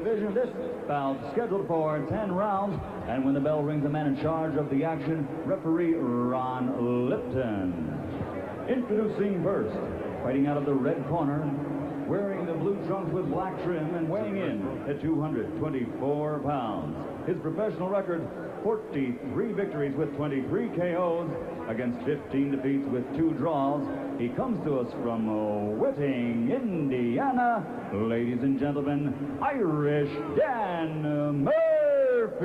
division. This bout scheduled for 10 rounds. And when the bell rings, the man in charge of the action, referee Ron Lipton. Introducing first, fighting out of the red corner, wearing the blue trunks with black trim and weighing in at 224 pounds. His professional record, 43 victories with 23 KOs against 15 defeats with 2 draws. He comes to us from Whiting, Indiana. Ladies and gentlemen, Irish Dan Murphy.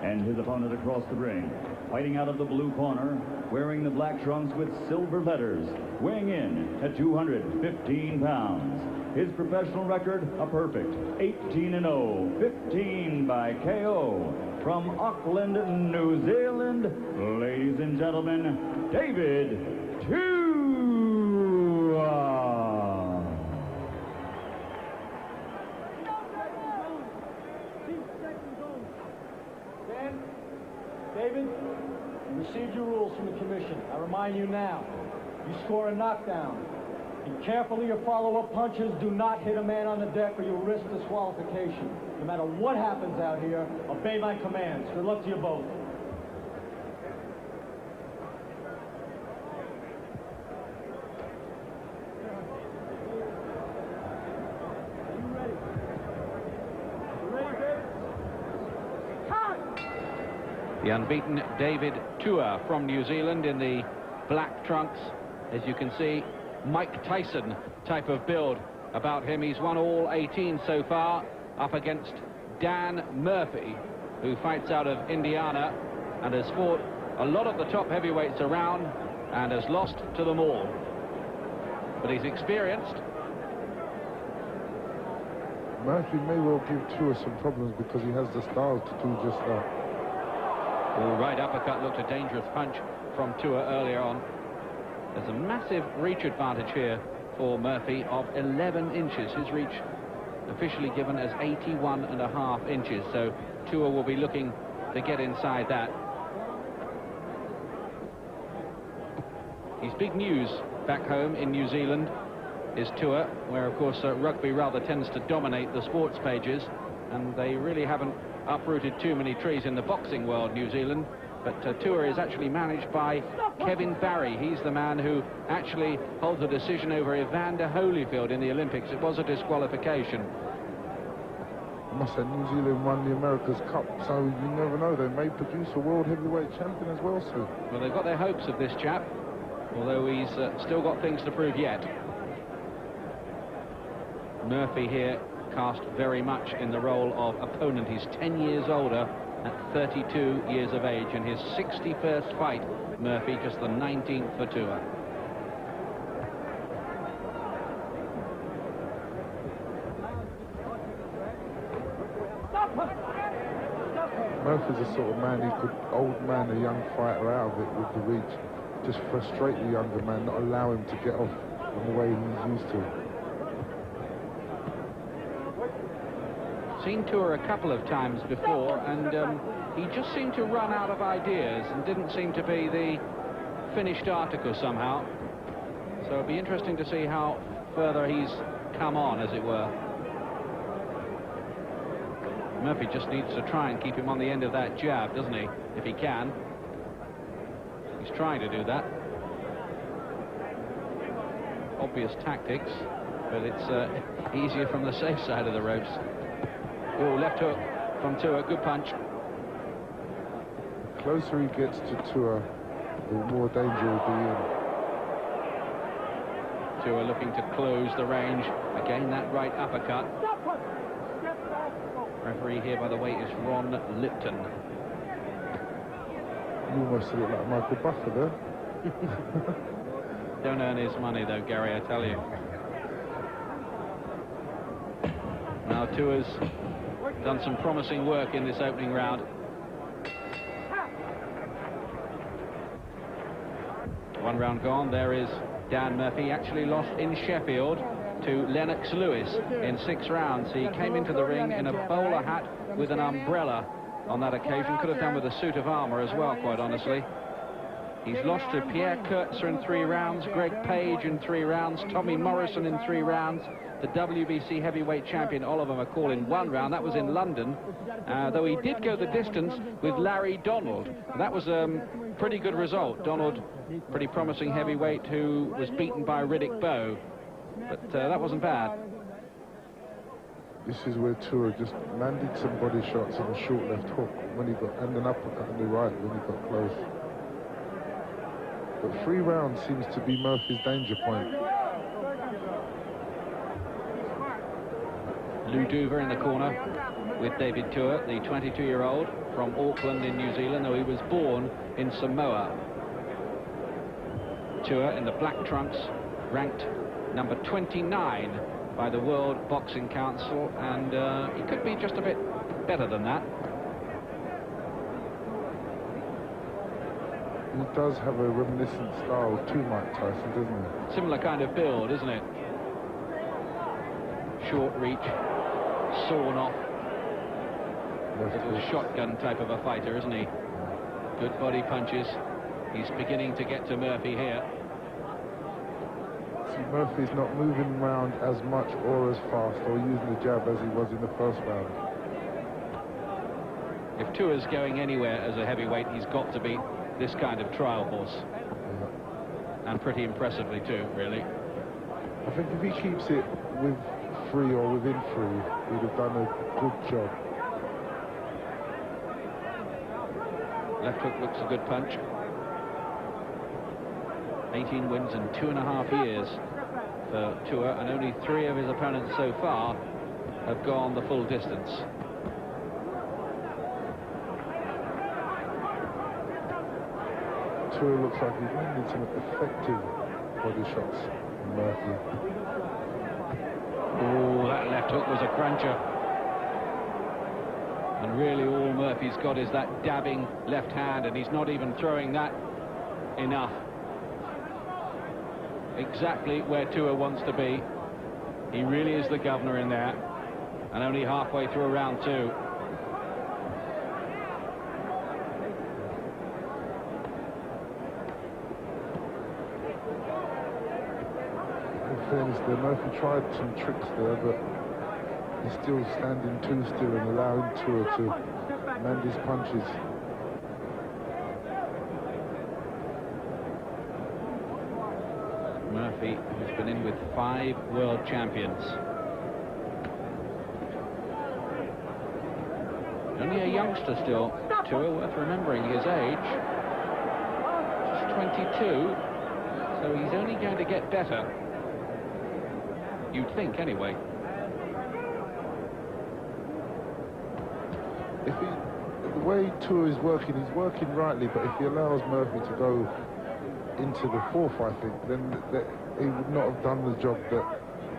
And his opponent across the ring, fighting out of the blue corner, wearing the black trunks with silver letters, weighing in at 215 pounds. His professional record, a perfect 18-0, 15 by KO. From Auckland, New Zealand, ladies and gentlemen, David TUA. David, you received your rules from the commission. I remind you now, you score a knockdown. And carefully your follow-up punches. Do not hit a man on the deck or you'll risk disqualification. No matter what happens out here, obey my commands. Good luck to you both. The unbeaten David TUA from New Zealand in the black trunks. As you can see, Mike Tyson type of build about him. He's won all 18 so far, up against Dan Murphy, who fights out of Indiana and has fought a lot of the top heavyweights around and has lost to them all. But he's experienced. Murphy may well give TUA some problems because he has the style to do just that. Oh, right uppercut looked a dangerous punch from TUA earlier on. There's a massive reach advantage here for Murphy of 11 inches. His reach officially given as 81.5 inches. So TUA will be looking to get inside that. He's big news back home in New Zealand, is TUA, where of course rugby rather tends to dominate the sports pages, and they really haven't uprooted too many trees in the boxing world, New Zealand. But TUA is actually managed by Kevin Barry. He's the man who actually holds the decision over Evander Holyfield in the Olympics. It was a disqualification. I must say, New Zealand won the America's Cup, so you never know. They may produce a world heavyweight champion as well soon. Well, they've got their hopes of this chap, although he's still got things to prove yet. Murphy here cast very much in the role of opponent. He's 10 years older at 32 years of age, and his 61st fight, Murphy, just the 19th for TUA. Murphy's the sort of man who could old man a young fighter out of it with the reach. Just frustrate the younger man, not allow him to get off in the way he's used to. Seen TUA a couple of times before, and he just seemed to run out of ideas and didn't seem to be the finished article somehow. So it'll be interesting to see how further he's come on, as it were. Murphy just needs to try and keep him on the end of that jab, doesn't he? If he can. He's trying to do that. Obvious tactics, but it's easier from the safe side of the ropes. Oh, left hook from TUA, good punch. The closer he gets to TUA, the more danger will be in. TUA looking to close the range. Again, that right uppercut. Referee here, by the way, is Ron Lipton. You almost look like Michael Buffer there. Don't earn his money, though, Gary, I tell you. Now, TUA's done some promising work in this opening round. One round gone. There is Dan Murphy. He actually lost in Sheffield to Lennox Lewis in 6 rounds. He came into the ring in a bowler hat with an umbrella on that occasion. Could have done with a suit of armor as well, quite honestly. He's lost to Pierre Kurtzer in 3 rounds, Greg Page in 3 rounds, Tommy Morrison in 3 rounds, the WBC heavyweight champion Oliver McCall in 1 round. That was in London, though he did go the distance with Larry Donald. That was a pretty good result. Donald, pretty promising heavyweight who was beaten by Riddick Bowe, but that wasn't bad. This is where Tua just landed some body shots and a short left hook when he got, and an uppercut on the right when he got close. But 3 rounds seems to be Murphy's danger point. Lou Duver in the corner with David Tua, the 22-year-old from Auckland in New Zealand, though he was born in Samoa. Tua in the black trunks, ranked number 29 by the World Boxing Council, and he could be just a bit better than that. He does have a reminiscent style to Mike Tyson, doesn't he? Similar kind of build, isn't it? Short reach, sawn off. Little shotgun type of a fighter, isn't he? Good body punches. He's beginning to get to Murphy here. See, Murphy's not moving around as much or as fast or using the jab as he was in the first round. If Tua's going anywhere as a heavyweight, he's got to be this kind of trial horse. Yeah. And pretty impressively too, really. I think if he keeps it with 3 or within 3, he'd have done a good job. Left hook looks a good punch. 18 wins in 2.5 years for Tua, and only 3 of his opponents so far have gone the full distance. Tua looks like he's landed some effective body shots from Murphy. Oh, that left hook was a cruncher. And really all Murphy's got is that dabbing left hand, and he's not even throwing that enough. Exactly where Tua wants to be. He really is the governor in there, and only halfway through round 2. In fairness there, Murphy tried some tricks there, but he's still standing too still and allowing Tua to land his punches. Murphy, who's been in with 5 world champions. Only a youngster still. Tua, worth remembering his age. Just 22, so he's only going to get better. You'd think, anyway. The way Tua is working, he's working rightly, but if he allows Murphy to go into the 4th, I think, then he would not have done the job that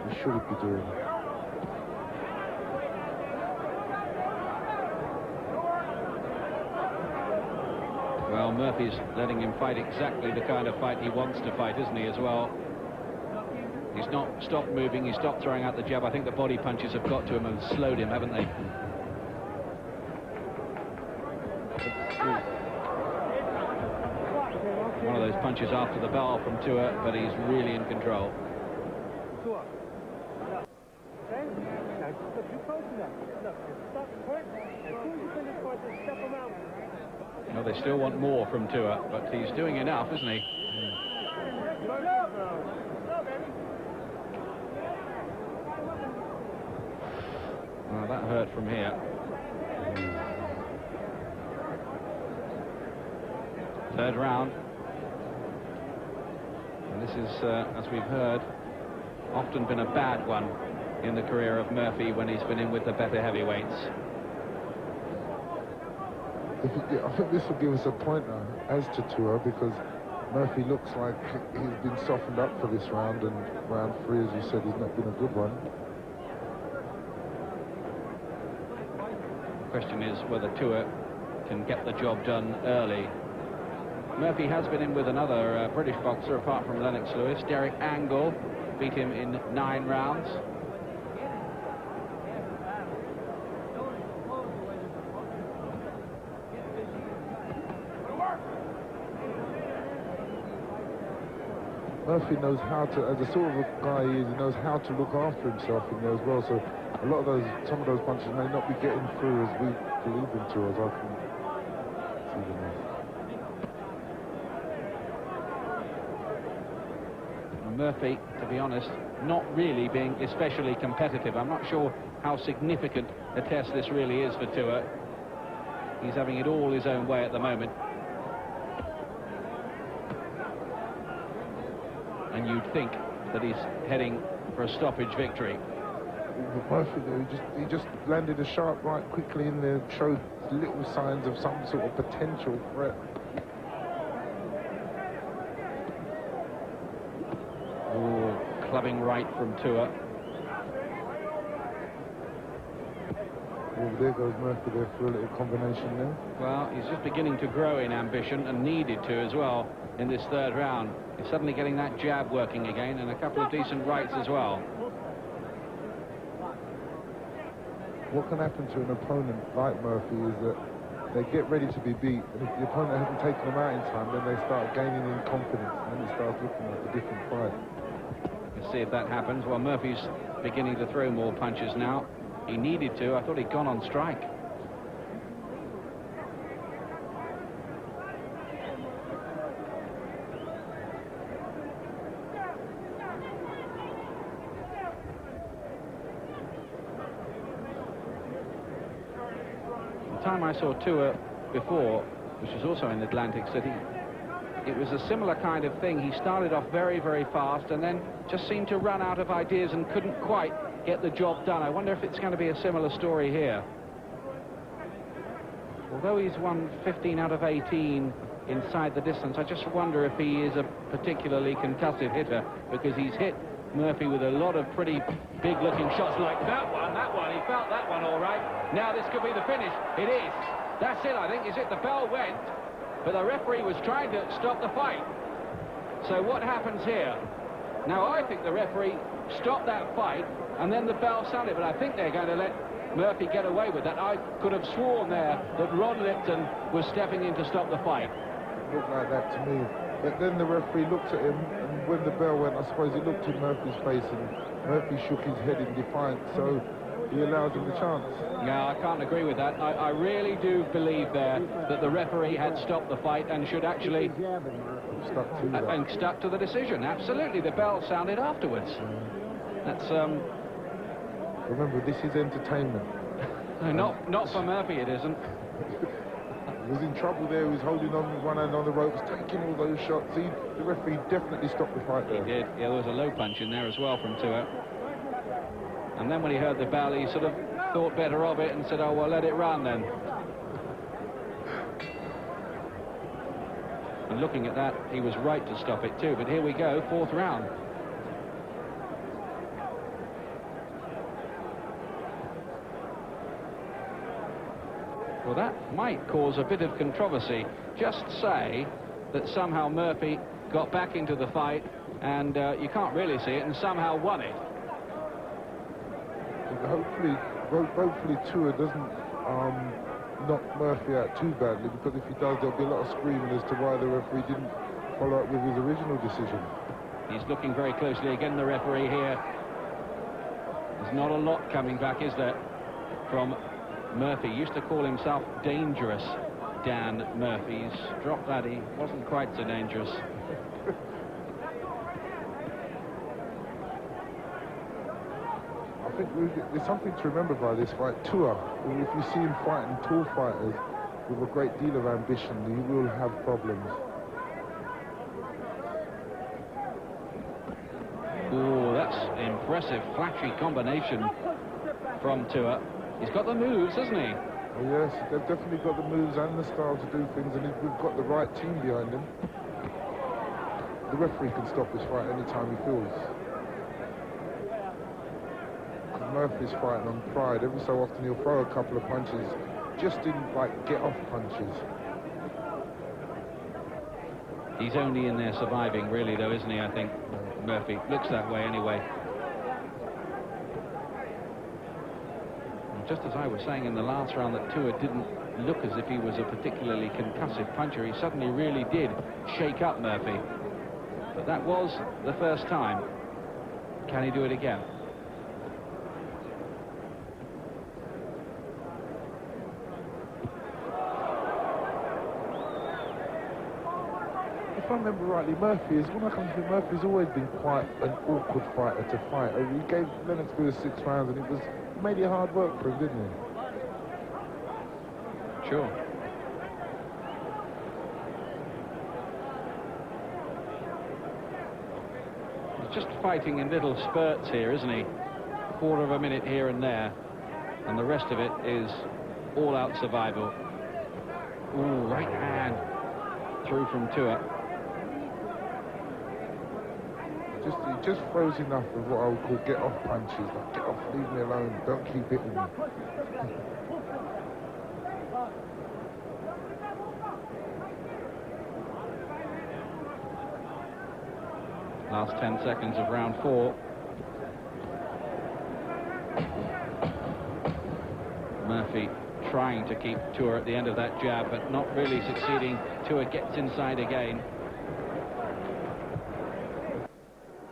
he should be doing. Well, Murphy's letting him fight exactly the kind of fight he wants to fight, isn't he, as well? He's not stopped moving, he's stopped throwing out the jab. I think the body punches have got to him and slowed him, haven't they? One of those punches after the bell from Tua, but he's really in control. Well, they still want more from Tua, but he's doing enough, isn't he? Well, that hurt from here. Third round. And this is, as we've heard, often been a bad one in the career of Murphy when he's been in with the better heavyweights. I think this will give us a pointer as to Tua, because Murphy looks like he's been softened up for this round, and round 3, as you said, has not been a good one. The question is whether Tua can get the job done early. Murphy has been in with another British boxer apart from Lennox Lewis. Derek Angle beat him in 9 rounds. Murphy knows how to, as a sort of a guy he is, he knows how to look after himself in there as well. So a lot of those, some of those punches may not be getting through as we believe them to, as I can see them as. Murphy, to be honest, not really being especially competitive. I'm not sure how significant a test this really is for Tua. He's having it all his own way at the moment. And you'd think that he's heading for a stoppage victory. Murphy, he just landed a sharp right quickly in there, showed little signs of some sort of potential threat. Oh, clubbing right from Tua. Oh, there goes Murphy there for a little combination there. Well, he's just beginning to grow in ambition, and needed to as well in this third round. He's suddenly getting that jab working again, and a couple of decent rights as well. What can happen to an opponent like Murphy is that they get ready to be beat, and if the opponent hasn't taken them out in time, then they start gaining in confidence, and it starts looking like a different fight. Let's see if that happens. Well, Murphy's beginning to throw more punches now. He needed to. I thought he'd gone on strike. The time I saw Tua before, which was also in Atlantic City, it was a similar kind of thing. He started off very, very fast and then just seemed to run out of ideas and couldn't quite get the job done. I wonder if it's going to be a similar story here. Although he's won 15 out of 18 inside the distance, I just wonder if he is a particularly concussive hitter, because he's hit Murphy with a lot of pretty big-looking shots like that one. He felt that one all right. Now this could be the finish. It is. That's it, I think. Is it? The bell went, but the referee was trying to stop the fight. So what happens here? Now, I think the referee stopped that fight, and then the bell sounded, but I think they're going to let Murphy get away with that. I could have sworn there that Ron Lipton was stepping in to stop the fight. It looked like that to me. But then the referee looked at him, and when the bell went, I suppose he looked in Murphy's face, and Murphy shook his head in defiance, so he allowed him the chance. Yeah, I can't agree with that. I really do believe there that the referee had stopped the fight and should actually stuck to the decision. Absolutely, the bell sounded afterwards. That's remember, this is entertainment. Not for Murphy, it isn't. He was in trouble there. He was holding on with one hand on the ropes, taking all those shots. The referee definitely stopped the fight there. He did. Yeah, there was a low punch in there as well from Tua. And then when he heard the bell, he sort of thought better of it and said, oh, well, let it run then. And looking at that, he was right to stop it too. But here we go, fourth round. Well, that might cause a bit of controversy. Just say that somehow Murphy got back into the fight, and you can't really see it, and somehow won it. Hopefully Tua doesn't knock Murphy out too badly, because if he does, there'll be a lot of screaming as to why the referee didn't follow up with his original decision. He's looking very closely again, the referee here. There's not a lot coming back, is there, from Murphy. He used to call himself Dangerous Dan Murphy. He's dropped that. He wasn't quite so dangerous. I think there's something to remember by this fight. Tua, if you see him fighting tall fighters with a great deal of ambition, he will have problems. Oh, that's impressive, flashy combination from Tua. He's got the moves, hasn't he? Oh, yes, they've definitely got the moves and the style to do things, and we've got the right team behind him. The referee can stop this fight anytime he feels. Murphy's fighting on pride. Every so often he'll throw a couple of punches, just in like get-off punches. He's only in there surviving, really, though, isn't he? I think Murphy looks that way anyway. And just as I was saying in the last round that Tua didn't look as if he was a particularly concussive puncher, he suddenly really did shake up Murphy. But that was the first time. Can he do it again? If I remember rightly, when I come to Murphy's always been quite an awkward fighter to fight. He gave Lennox through the 6 rounds, and he made it hard work for him, didn't he? Sure. He's just fighting in little spurts here, isn't he? A quarter of a minute here and there, and the rest of it is all-out survival. Ooh, right hand through from Tua. He just throws enough of what I would call get-off punches. Like, get off, leave me alone, don't keep hitting me. Last 10 seconds of round 4. Murphy trying to keep Tua at the end of that jab, but not really succeeding. Tua gets inside again.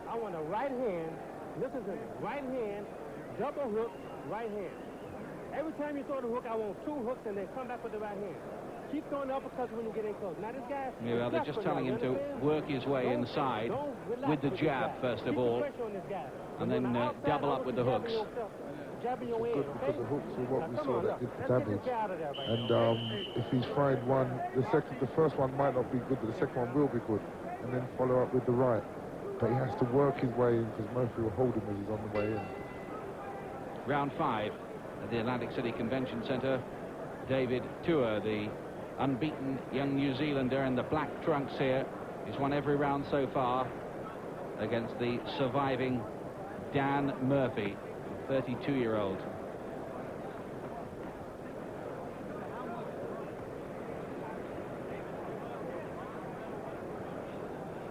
I want a right hand, listen to me, right hand, double hook, right hand. Every time you throw the hook, I want 2 hooks and then come back with the right hand. Keep throwing the uppercuts when you get in close. Now this guy... Yeah, well, they're just telling him to work his way inside with the jab, first of all, and then double up with the hooks. Good, because the hooks are what we saw that did for David. And if he's trying one, the first one might not be good, but the second one will be good. And then follow up with the right. But he has to work his way in, because Murphy will hold him as he's on the way in. Round 5 at the Atlantic City Convention Centre. David Tua, the unbeaten young New Zealander in the black trunks here. He's won every round so far against the surviving Dan Murphy, 32-year-old.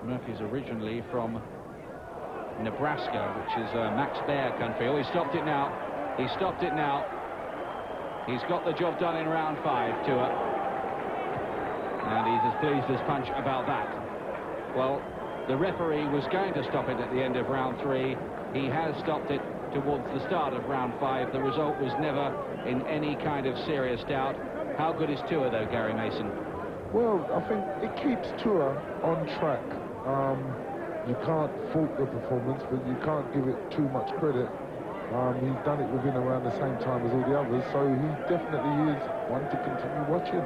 Murphy's originally from Nebraska, which is Max Baer country. Oh, he stopped it now. He stopped it now. He's got the job done in round 5, Tua. And he's as pleased as punch about that. Well, the referee was going to stop it at the end of round 3. He has stopped it towards the start of round 5. The result was never in any kind of serious doubt. How good is Tua, though, Gary Mason? Well, I think it keeps Tua on track. You can't fault the performance, but you can't give it too much credit. He's done it within around the same time as all the others, so he definitely is one to continue watching.